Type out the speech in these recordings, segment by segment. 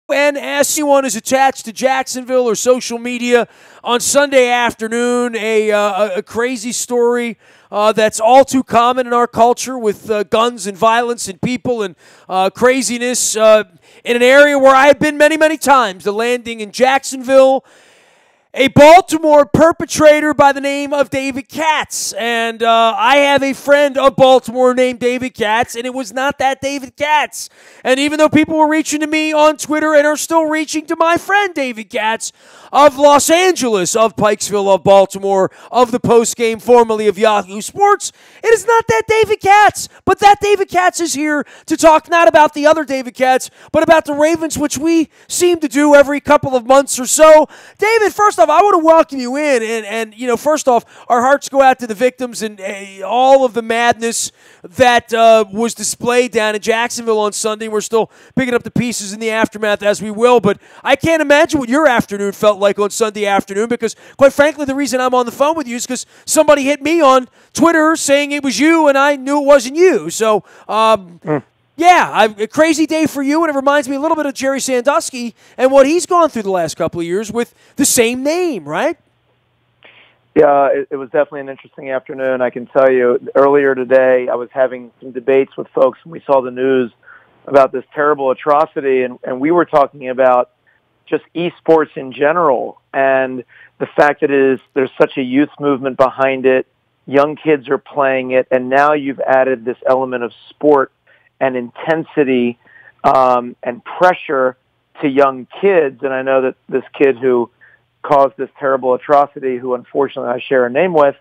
WNST one is attached to Jacksonville or social media on Sunday afternoon. A crazy story that's all too common in our culture with guns and violence and people and craziness in an area where I have been many, many times. The landing in Jacksonville. A Baltimore perpetrator by the name of David Katz. And I have a friend of Baltimore named David Katz, and it was not that David Katz. And even though people were reaching to me on Twitter and are still reaching to my friend David Katz of Los Angeles, of Pikesville, of Baltimore, of the postgame, formerly of Yahoo Sports, it is not that David Katz. But that David Katz is here to talk not about the other David Katz, but about the Ravens, which we seem to do every couple of months or so. David, first off, I want to welcome you in, and you know, first off, our hearts go out to the victims and all of the madness that was displayed down in Jacksonville on Sunday. We're still picking up the pieces in the aftermath as we will, but I can't imagine what your afternoon felt like on Sunday afternoon because, quite frankly, the reason I'm on the phone with you is because somebody hit me on Twitter saying it was you, and I knew it wasn't you. So, yeah, a crazy day for you, and it reminds me a little bit of Jerry Sandusky and what he's gone through the last couple of years with the same name, right? Yeah, it was definitely an interesting afternoon. I can tell you, earlier today, I was having some debates with folks, and we saw the news about this terrible atrocity, and we were talking about just esports in general, and the fact that there's such a youth movement behind it, young kids are playing it, and now you've added this element of sport and intensity and pressure to young kids. And I know that this kid who caused this terrible atrocity, who unfortunately I share a name with,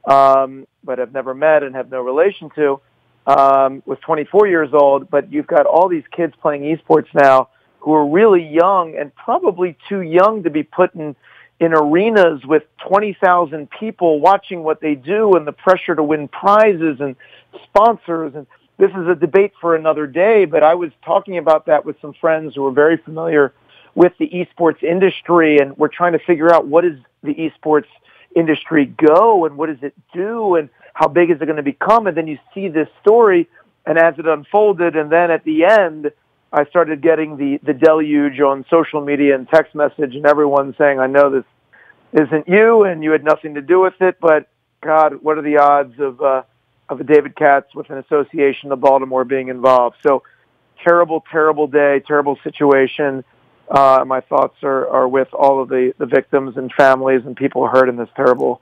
but have never met and have no relation to, was 24 years old. But you've got all these kids playing esports now who are really young and probably too young to be put in arenas with 20,000 people watching what they do and the pressure to win prizes and sponsors. And this is a debate for another day, but I was talking about that with some friends who are very familiar with the esports industry, and we're trying to figure out what does the esports industry go and what does it do and how big is it going to become. And then you see this story, and as it unfolded, and then at the end, I started getting the deluge on social media and text message and everyone saying, I know this isn't you and you had nothing to do with it, but God, what are the odds of a David Katz with an association of Baltimore being involved? So terrible, terrible day, terrible situation. My thoughts are with all of the victims and families and people hurt in this terrible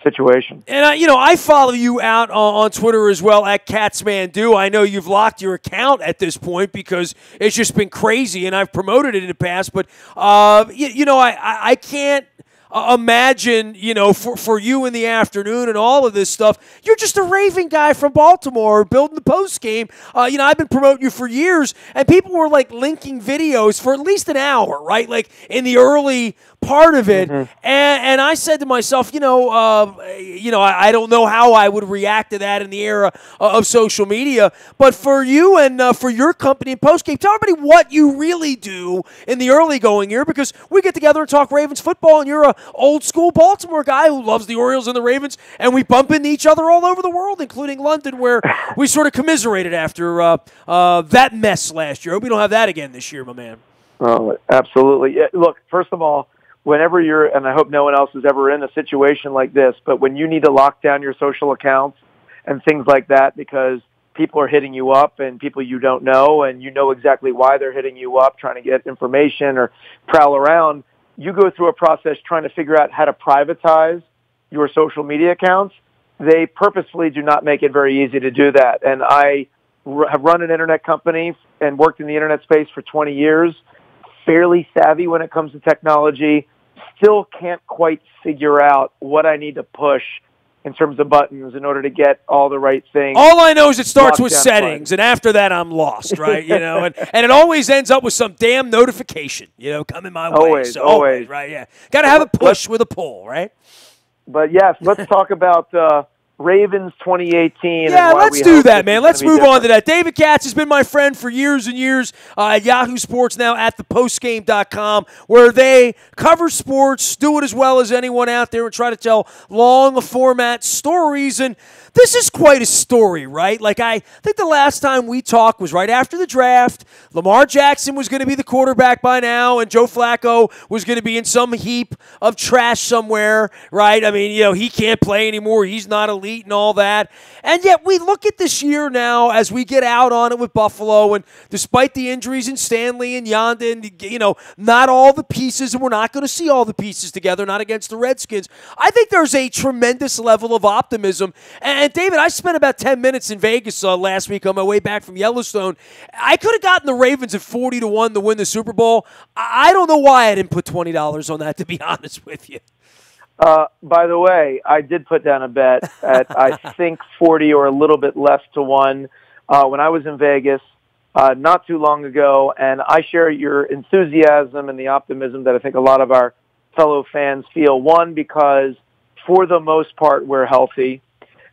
situation. And I follow you out on Twitter as well at CatsManDo. I know you've locked your account at this point because it's just been crazy, and I've promoted it in the past. But I can't imagine, for you in the afternoon and all of this stuff, you're just a raving guy from Baltimore building the post game. I've been promoting you for years, and people were like linking videos for at least an hour, right? Like in the early part of it. Mm-hmm. And I said to myself, I don't know how I would react to that in the era of social media, but for you and for your company in post game, tell everybody what you really do in the early going year, because we get together and talk Ravens football, and you're a old school Baltimore guy who loves the Orioles and the Ravens, and we bump into each other all over the world, including London, where we sort of commiserated after that mess last year. I hope we don't have that again this year, my man. Oh, absolutely. Yeah, look, first of all, whenever you're, and I hope no one else is ever in a situation like this, but when you need to lock down your social accounts and things like that because people are hitting you up and people you don't know, and you know exactly why they're hitting you up, trying to get information or prowl around, you go through a process trying to figure out how to privatize your social media accounts. They purposefully do not make it very easy to do that. And I have run an internet company and worked in the internet space for 20 years, fairly savvy when it comes to technology, still can't quite figure out what I need to push in terms of buttons in order to get all the right things. All I know is it starts with settings, and after that I'm lost, right? And it always ends up with some damn notification, coming my way. Always, right? Yeah, got to have a push with a pull, right? But yes, let's talk about Ravens 2018. Yeah, let's do that, man. Let's move on to that. David Katz has been my friend for years and years at Yahoo Sports, now at thepostgame.com, where they cover sports, do it as well as anyone out there, and try to tell long format stories. And this is quite a story, right? Like, I think the last time we talked was right after the draft. Lamar Jackson was going to be the quarterback by now, and Joe Flacco was going to be in some heap of trash somewhere, right? I mean, he can't play anymore. He's not elite and all that. And yet we look at this year now as we get out on it with Buffalo, and despite the injuries in Stanley and Yanda, and, not all the pieces, and we're not going to see all the pieces together, not against the Redskins. I think there's a tremendous level of optimism. And David, I spent about 10 minutes in Vegas last week on my way back from Yellowstone. I could have gotten the Ravens at 40-1 to win the Super Bowl. I don't know why I didn't put $20 on that, to be honest with you. By the way, I did put down a bet at, I think, 40 or a little bit less to 1 when I was in Vegas not too long ago, and I share your enthusiasm and the optimism that I think a lot of our fellow fans feel. One, because for the most part we're healthy,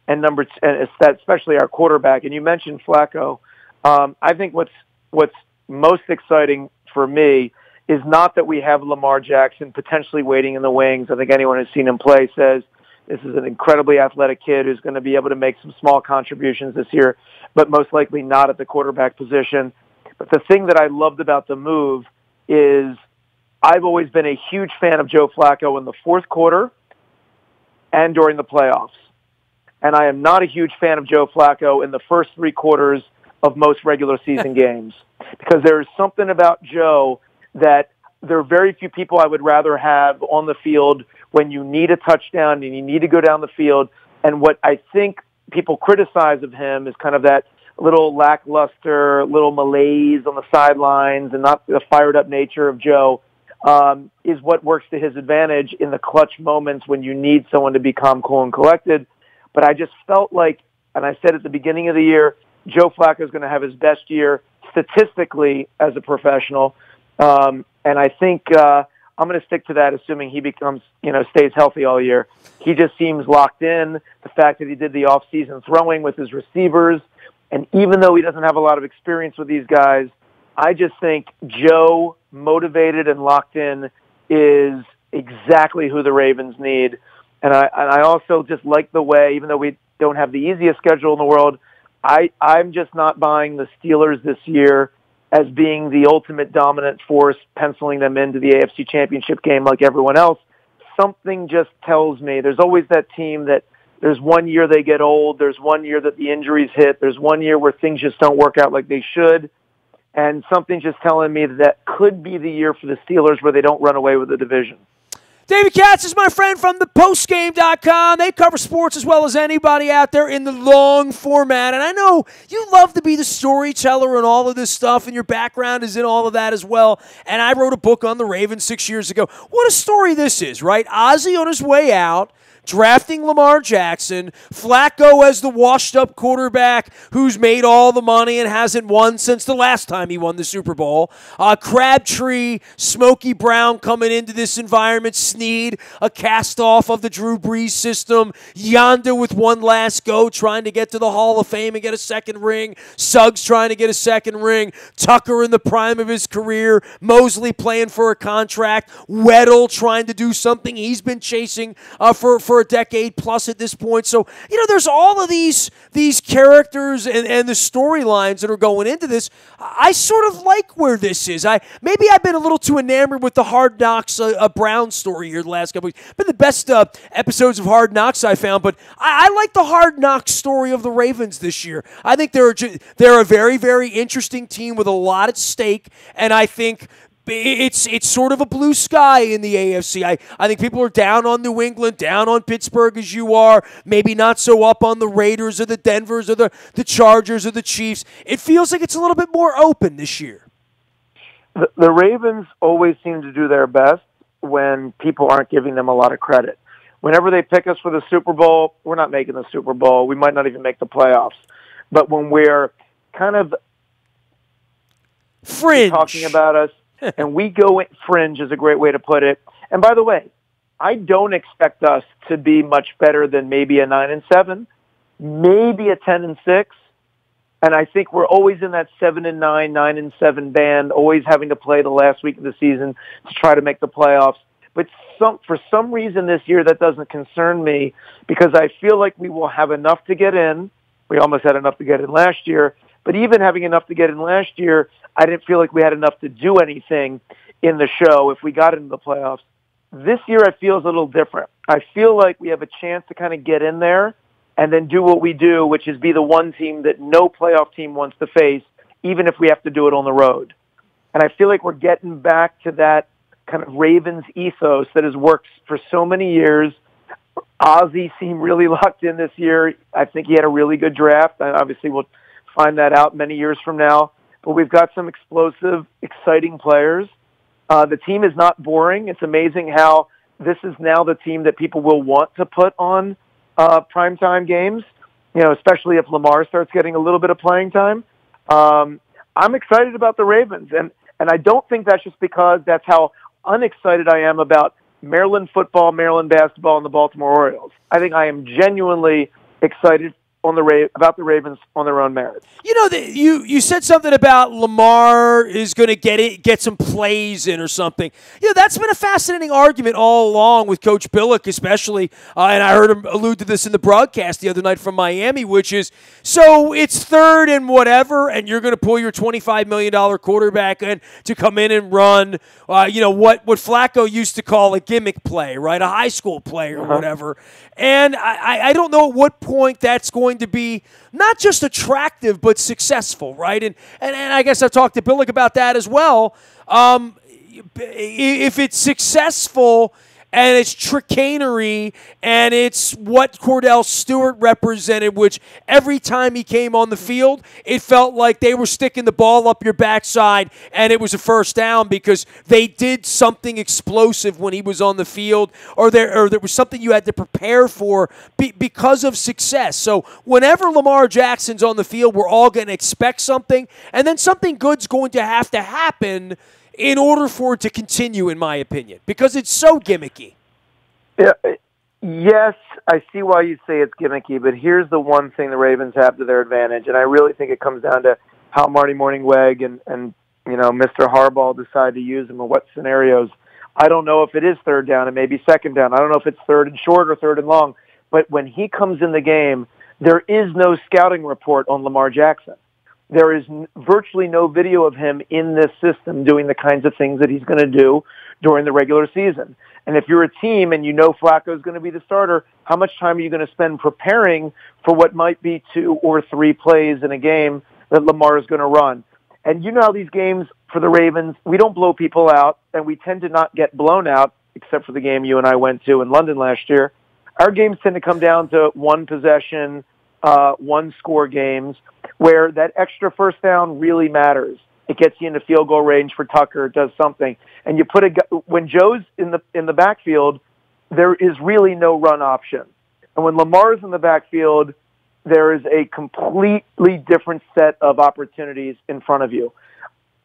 and number two, and especially our quarterback. And you mentioned Flacco. I think what's most exciting for me is not that we have Lamar Jackson potentially waiting in the wings. I think anyone who's seen him play says this is an incredibly athletic kid who's going to be able to make some small contributions this year, but most likely not at the quarterback position. But the thing that I loved about the move is I've always been a huge fan of Joe Flacco in the fourth quarter and during the playoffs. And I am not a huge fan of Joe Flacco in the first 3 quarters of most regular season games, because there is something about Joe that there are very few people I would rather have on the field when you need a touchdown and you need to go down the field. And what I think people criticize of him is kind of that little lackluster, little malaise on the sidelines and not the fired-up nature of Joe, is what works to his advantage in the clutch moments when you need someone to be calm, cool, and collected. But I just felt like, and I said at the beginning of the year, Joe Flacco is going to have his best year statistically as a professional. And I think I'm going to stick to that, assuming he becomes, stays healthy all year. He just seems locked in. The fact that he did the off-season throwing with his receivers, and even though he doesn't have a lot of experience with these guys, I just think Joe, motivated and locked in, is exactly who the Ravens need. And I also just like the way, even though we don't have the easiest schedule in the world, I'm just not buying the Steelers this year as being the ultimate dominant force, penciling them into the AFC Championship game like everyone else. Something just tells me there's always that team that there's one year they get old, there's one year that the injuries hit, there's one year where things just don't work out like they should, and something's just telling me that could be the year for the Steelers where they don't run away with the division. David Katz is my friend from the postgame.com. They cover sports as well as anybody out there in the long format. And I know you love to be the storyteller and all of this stuff, and your background is in all of that as well. And I wrote a book on the Ravens 6 years ago. What a story this is, right? Ozzie on his way out, drafting Lamar Jackson, Flacco as the washed-up quarterback who's made all the money and hasn't won since the last time he won the Super Bowl. Crabtree, Smokey Brown coming into this environment, Snead, a cast-off of the Drew Brees system, Yanda with one last go, trying to get to the Hall of Fame and get a second ring, Suggs trying to get a second ring, Tucker in the prime of his career, Mosley playing for a contract, Weddle trying to do something he's been chasing for a decade plus at this point. So, there's all of these characters and the storylines that are going into this. I sort of like where this is. Maybe I've been a little too enamored with the Hard Knocks Brown story here the last couple weeks. Been the best episodes of Hard Knocks I found, but I like the Hard Knocks story of the Ravens this year. I think they're a very, very interesting team with a lot at stake, and I think it's sort of a blue sky in the AFC. I think people are down on New England, down on Pittsburgh as you are, maybe not so up on the Raiders or the Denvers or the Chargers or the Chiefs. It feels like it's a little bit more open this year. The Ravens always seem to do their best when people aren't giving them a lot of credit. Whenever they pick us for the Super Bowl, we're not making the Super Bowl. We might not even make the playoffs. But when we're kind of fringe talking about us, and we go in, fringe is a great way to put it. And by the way, I don't expect us to be much better than maybe a 9-7, maybe a 10-6. And I think we're always in that 7-9, 9-7 band, always having to play the last week of the season to try to make the playoffs. But for some reason this year that doesn't concern me because I feel like we will have enough to get in. We almost had enough to get in last year. But even having enough to get in last year, I didn't feel like we had enough to do anything in the show if we got into the playoffs. This year I feel is a little different. I feel like we have a chance to kind of get in there and then do what we do, which is be the one team that no playoff team wants to face, even if we have to do it on the road. And I feel like we're getting back to that kind of Ravens ethos that has worked for so many years. Ozzie seemed really locked in this year. I think he had a really good draft. And obviously, we'll find that out many years from now. But we've got some explosive, exciting players. The team is not boring. It's amazing how this is now the team that people will want to put on primetime games, especially if Lamar starts getting a little bit of playing time. I'm excited about the Ravens. And I don't think that's just because that's how unexcited I am about Maryland football, Maryland basketball, and the Baltimore Orioles. I think I am genuinely excited about the Ravens on their own merits. You said something about Lamar is going to get some plays in or something. That's been a fascinating argument all along with Coach Billick, especially, and I heard him allude to this in the broadcast the other night from Miami, which is, so it's third and whatever, and you're going to pull your $25 million quarterback in to come in and run, what Flacco used to call a gimmick play, right? A high school play or whatever. And I don't know at what point that's going to be not just attractive but successful, right? And I guess I've talked to Billick about that as well. If it's successful and it's chicanery and it's what Cordell Stewart represented, which every time he came on the field, it felt like they were sticking the ball up your backside and it was a first down because they did something explosive when he was on the field, or there was something you had to prepare for because of success. So whenever Lamar Jackson's on the field, we're all going to expect something, and then something good's going to happen in order for it to continue, in my opinion, because it's so gimmicky. Yeah, yes, I see why you say it's gimmicky, but here's the one thing the Ravens have to their advantage, and I really think it comes down to how Marty Mornhinweg and Mr. Harbaugh decide to use them in what scenarios. I don't know if it is third down and maybe second down. I don't know if it's third and short or third and long, but when he comes in the game, there is no scouting report on Lamar Jackson. There is virtually no video of him in this system doing the kinds of things that he's going to do during the regular season. And if you're a team and you know Flacco is going to be the starter, how much time are you going to spend preparing for what might be 2 or 3 plays in a game that Lamar is going to run? And you know how these games for the Ravens, we don't blow people out, and we tend to not get blown out, except for the game you and I went to in London last year. Our games tend to come down to one possession, one score games, where that extra first down really matters. It gets you into field goal range for Tucker. It does something. And you put when Joe's in the backfield, there is really no run option. And when Lamar's in the backfield, there is a completely different set of opportunities in front of you.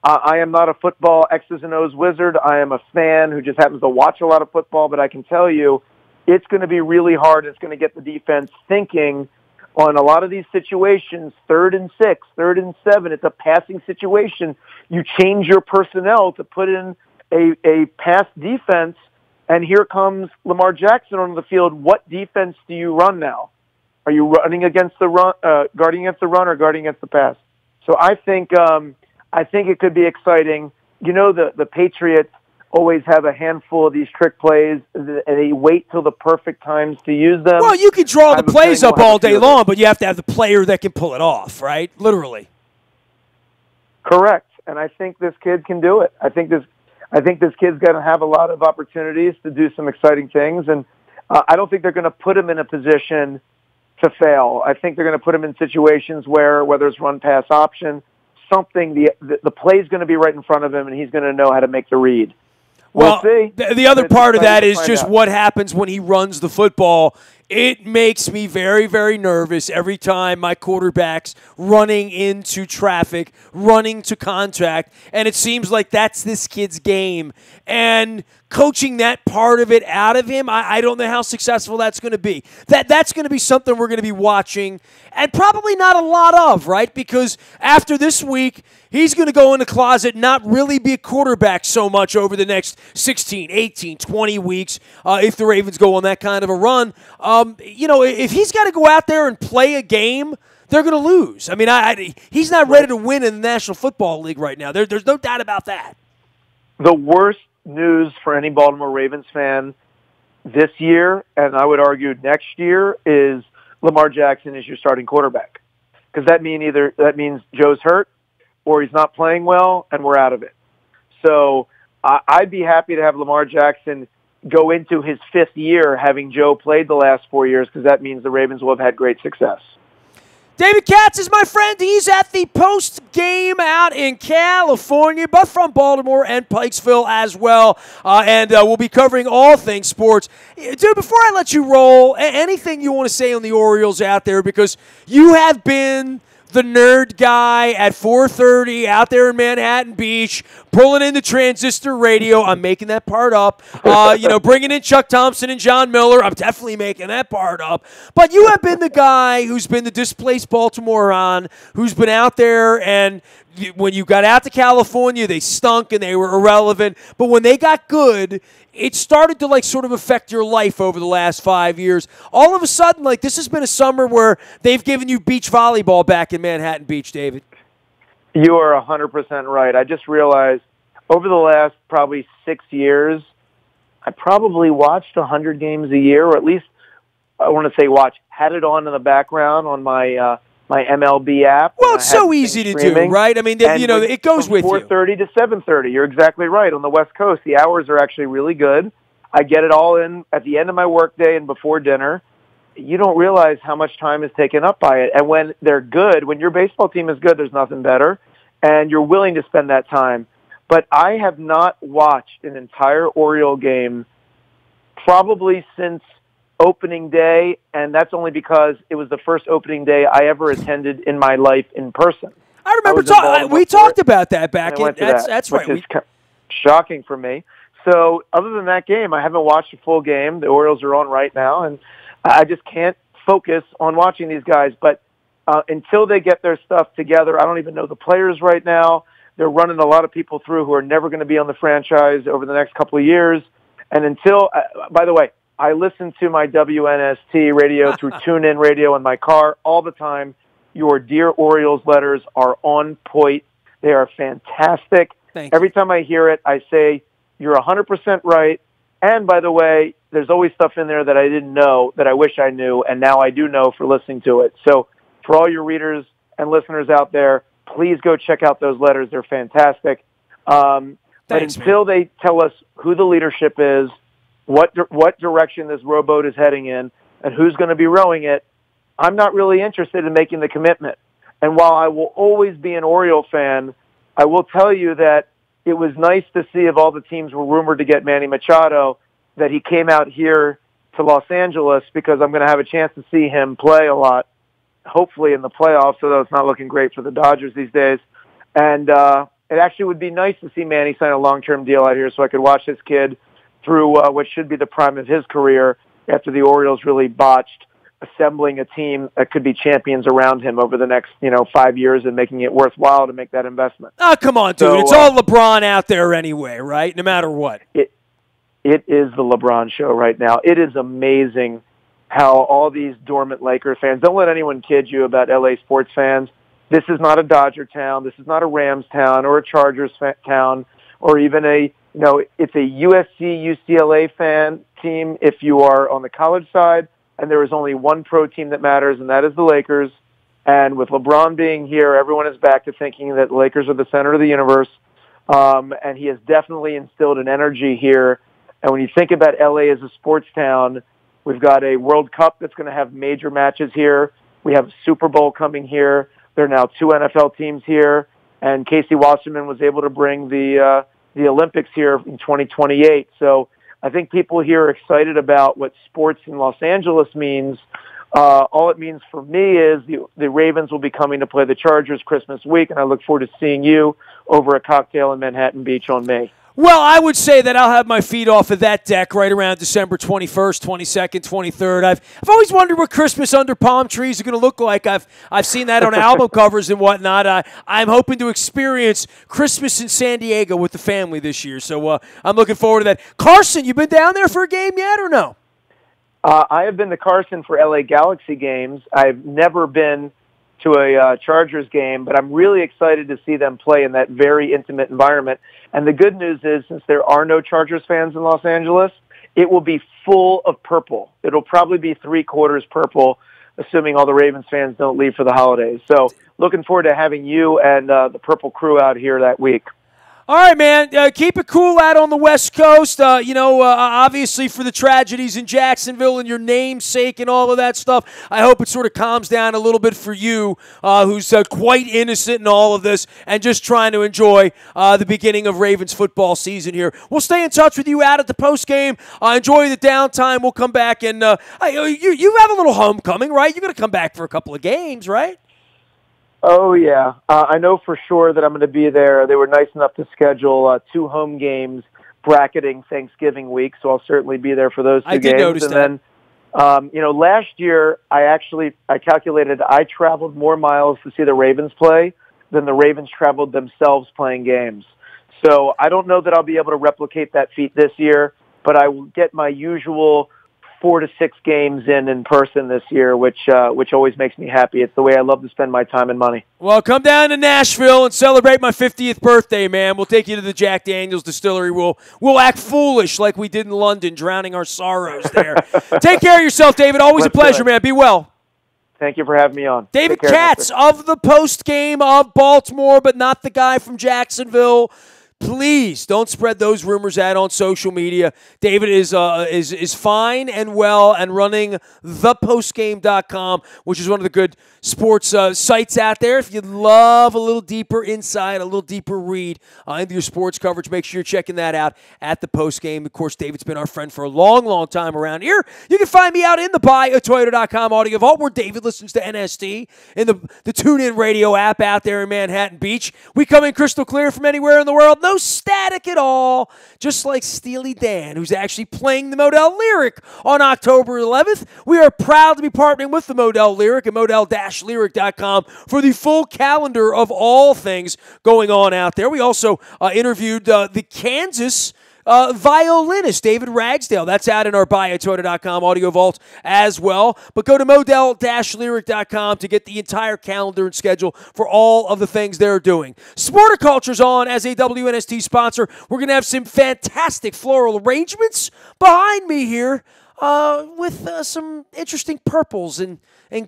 I am not a football X's and O's wizard. I am a fan who just happens to watch a lot of football, but I can tell you it's going to be really hard. It's going to get the defense thinking on a lot of these situations, 3rd and 6, 3rd and 7, it's a passing situation. You change your personnel to put in a pass defense, and here comes Lamar Jackson on the field. What defense do you run now? Are you running against the run, guarding against the run, or guarding against the pass? So I think it could be exciting. The Patriots always have a handful of these trick plays, and they wait till the perfect times to use them. Well, you can draw the plays up all day long, but you have to have the player that can pull it off, right? Literally. Correct. And I think this kid can do it. I think this kid's going to have a lot of opportunities to do some exciting things, and I don't think they're going to put him in a position to fail. I think they're going to put him in situations where, whether it's run-pass option, something, the play's going to be right in front of him, and he's going to know how to make the read. Well, the other part of that is just what happens when he runs the football It makes me very, very nervous every time my quarterback's running into traffic, running to contact, and it seems like that's this kid's game. And coaching that part of it out of him, I don't know how successful that's going to be. That's going to be something we're going to be watching, and probably not a lot of, right? Because after this week, he's going to go in the closet and not really be a quarterback so much over the next 16, 18, 20 weeks if the Ravens go on that kind of a run. If he's got to go out there and play a game, they're going to lose. I mean, he's not ready to win in the National Football League right now. There's no doubt about that. The worst news for any Baltimore Ravens fan this year, and I would argue next year, is Lamar Jackson is your starting quarterback. Because that means Joe's hurt, or he's not playing well, and we're out of it. So I'd be happy to have Lamar Jackson go into his 5th year having Joe played the last 4 years, because that means the Ravens will have had great success. David Katz is my friend. He's at the post-game out in California, but from Baltimore and Pikesville as well. And we'll be covering all things sports. Dude, before I let you roll, anything you want to say on the Orioles out there? Because you have been the nerd guy at 4:30 out there in Manhattan Beach, pulling in the transistor radio. I'm making that part up. Bringing in Chuck Thompson and John Miller. I'm definitely making that part up. But you have been the guy who's been the displaced Baltimorean, who's been out there, and when you got out to California, they stunk and they were irrelevant. But when they got good, it started to sort of affect your life over the last 5 years. All of a sudden, this has been a summer where they've given you beach volleyball back in Manhattan Beach, David. You are 100% right. I just realized over the last probably 6 years, I probably watched 100 games a year, or at least, I want to say had it on in the background on my my MLB app. Well, it's so easy to do, right? I mean, it goes with you. 4:30 to 7:30. You're exactly right. On the West Coast, the hours are actually really good. I get it all in at the end of my workday and before dinner. You don't realize how much time is taken up by it. And when they're good, when your baseball team is good, there's nothing better, and you're willing to spend that time. But I have not watched an entire Oriole game probably since opening day, and that's only because it was the first opening day I ever attended in my life in person. I remember we talked about that back in. That's right. Which is shocking for me. So other than that game, I haven't watched a full game. The Orioles are on right now, and I just can't focus on watching these guys. But until they get their stuff together, I don't even know the players right now. They're running a lot of people through who are never going to be on the franchise over the next couple of years. And until, by the way, I listen to my WNST radio through TuneIn radio in my car all the time. Your Dear Orioles letters are on point. They are fantastic. Every time I hear it, I say, you're 100% right. And by the way, there's always stuff in there that I didn't know that I wish I knew, and now I do know for listening to it. So for all your readers and listeners out there, please go check out those letters. They're fantastic. But until they tell us who the leadership is, what direction this rowboat is heading in, and who's going to be rowing it, I'm not really interested in making the commitment. And while I will always be an Oriole fan, I will tell you that it was nice to see, of all the teams were rumored to get Manny Machado, that he came out here to Los Angeles, because I'm going to have a chance to see him play a lot, hopefully in the playoffs, although it's not looking great for the Dodgers these days. And it actually would be nice to see Manny sign a long-term deal out here so I could watch this kid through what should be the prime of his career after the Orioles really botched assembling a team that could be champions around him over the next 5 years and making it worthwhile to make that investment. Oh, come on, dude. It's all LeBron out there anyway, right? No matter what. It is the LeBron show right now. It is amazing how all these dormant Laker fans, don't let anyone kid you about LA sports fans. This is not a Dodger town. This is not a Rams town or a Chargers town or even it's a USC, UCLA fan team if you are on the college side, and there is only one pro team that matters, and that is the Lakers. And with LeBron being here, everyone is back to thinking that the Lakers are the center of the universe, and he has definitely instilled an energy here. And when you think about LA as a sports town, we've got a World Cup that's going to have major matches here. We have a Super Bowl coming here. There are now 2 NFL teams here, and Casey Wasserman was able to bring the Olympics here in 2028. So I think people here are excited about what sports in Los Angeles means. All it means for me is the Ravens will be coming to play the Chargers Christmas week, and I look forward to seeing you over a cocktail in Manhattan Beach on May. Well, I would say that I'll have my feet off of that deck right around December 21st, 22nd, 23rd. I've always wondered what Christmas under palm trees are going to look like. I've seen that on album covers and whatnot. I'm hoping to experience Christmas in San Diego with the family this year, so I'm looking forward to that. Carson, you been down there for a game yet or no? I have been to Carson for LA Galaxy games. I've never been to a Chargers game, but I'm really excited to see them play in that very intimate environment. And the good news is, since there are no Chargers fans in Los Angeles, it will be full of purple. It'll probably be 3/4 purple, assuming all the Ravens fans don't leave for the holidays. So looking forward to having you and the Purple crew out here that week. All right, man. Keep it cool out on the West Coast. Obviously for the tragedies in Jacksonville and your namesake and all of that stuff, I hope it sort of calms down a little bit for you, who's quite innocent in all of this and just trying to enjoy the beginning of Ravens football season here. We'll stay in touch with you out at the postgame. Enjoy the downtime. We'll come back and you have a little homecoming, right? You're going to come back for a couple of games, right? Oh, yeah. I know for sure that I'm going to be there. They were nice enough to schedule 2 home games bracketing Thanksgiving week, so I'll certainly be there for those 2 games. I did notice that. Then, last year I calculated I traveled more miles to see the Ravens play than the Ravens traveled themselves playing games. So I don't know that I'll be able to replicate that feat this year, but I will get my usual 4 to 6 games in person this year, which always makes me happy. It's the way I love to spend my time and money. Well, come down to Nashville and celebrate my 50th birthday, man. We'll take you to the Jack Daniels distillery. We'll act foolish like we did in London, drowning our sorrows there. Take care of yourself, David. Always a pleasure, man. Be well. Thank you for having me on. David Katz of the post game of Baltimore, but not the guy from Jacksonville. Please don't spread those rumors out on social media. David is fine and well and running thepostgame.com, which is one of the good sports sites out there. If you love a little deeper insight, a little deeper read into your sports coverage, make sure you're checking that out at the postgame. Of course, David's been our friend for a long, long time around here. You can find me out in the buyatoyota.com audio vault where David listens to NST in the TuneIn radio app out there in Manhattan Beach. We come in crystal clear from anywhere in the world. No static at all, just like Steely Dan, who's actually playing the Modell Lyric on October 11th. We are proud to be partnering with the Modell Lyric and Modell-Lyric.com for the full calendar of all things going on out there. We also interviewed the Kansas violinist David Ragsdale. That's out in our buyatoyota.com audio vault as well. But go to Modell-Lyric.com to get the entire calendar and schedule for all of the things they're doing. Sporticulture's on as a WNST sponsor. We're going to have some fantastic floral arrangements behind me here with some interesting purples and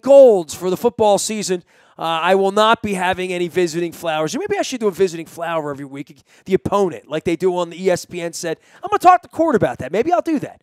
golds for the football season. I will not be having any visiting flowers. Or maybe I should do a visiting flower every week. The opponent, like they do on the ESPN set. I'm going to talk to Court about that. Maybe I'll do that.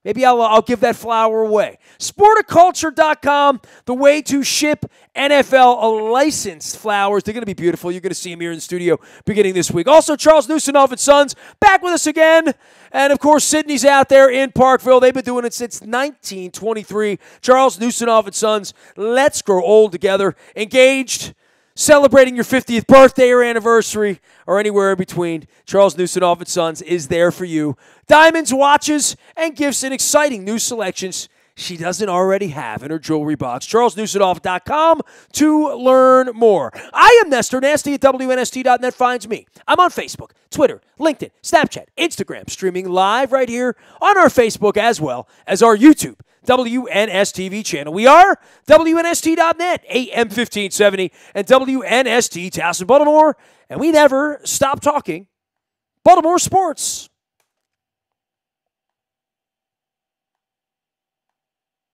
Maybe I'll give that flower away. Sporticulture.com, the way to ship NFL licensed flowers. They're going to be beautiful. You're going to see them here in the studio beginning this week. Also, Charles Newsonoff and Sons back with us again. And, of course, Sydney's out there in Parkville. They've been doing it since 1923. Charles Newsonoff and Sons, let's grow old together. Engaged, celebrating your 50th birthday or anniversary or anywhere in between, Charles Newsonoff and Sons is there for you. Diamonds, watches, and gifts in exciting new selections she doesn't already have in her jewelry box. CharlesNewsonoff.com to learn more. I am Nestor. Nasty at WNST.net finds me. I'm on Facebook, Twitter, LinkedIn, Snapchat, Instagram, streaming live right here on our Facebook as well as our YouTube WNSTV channel. We are WNST.net, AM 1570, and WNST Towson, Baltimore, and we never stop talking Baltimore sports.